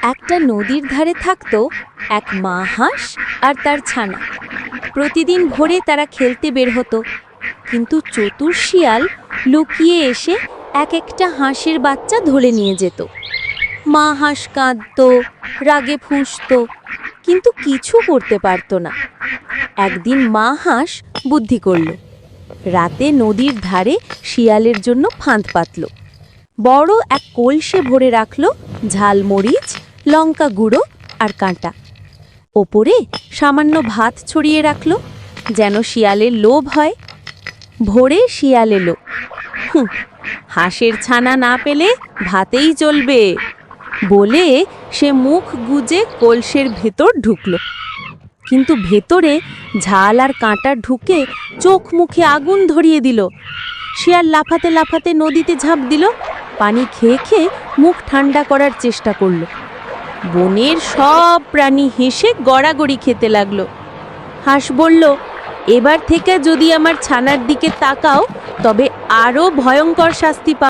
একটা নদীর ধারে থাকতো এক মা হাঁস আর তার ছানা। প্রতিদিন ভোরে তারা খেলতে বের হতো, কিন্তু চতুর শিয়াল লুকিয়ে এসে এক একটা হাঁসের বাচ্চা ধরে নিয়ে যেত। মা হাঁস কাঁদতো, রাগে ফুঁসতো, কিন্তু কিছু করতে পারত না। একদিন মা হাঁস বুদ্ধি করল। রাতে নদীর ধারে শিয়ালের জন্য ফাঁদ পাতল। বড় এক কলসে ভরে রাখল ঝালমরিচ, লঙ্কা গুঁড়ো আর কাঁটা। ওপরে সামান্য ভাত ছড়িয়ে রাখল, যেন শিয়ালের লোভ হয়। ভোরে শিয়াল এলো। হাঁসের ছানা না পেলে ভাতেই চলবে বলে সে মুখ গুজে কলসের ভেতর ঢুকল। কিন্তু ভেতরে ঝাল আর কাঁটা ঢুকে চোখ মুখে আগুন ধরিয়ে দিল। শিয়াল লাফাতে লাফাতে নদীতে ঝাঁপ দিল। পানি খেয়ে খেয়ে মুখ ঠান্ডা করার চেষ্টা করল। বনের সব প্রাণী হেসে গড়াগড়ি খেতে লাগলো। হাঁস বলল, এবার থেকে যদি আমার ছানার দিকে তাকাও তবে আরো ভয়ঙ্কর শাস্তি পাবে।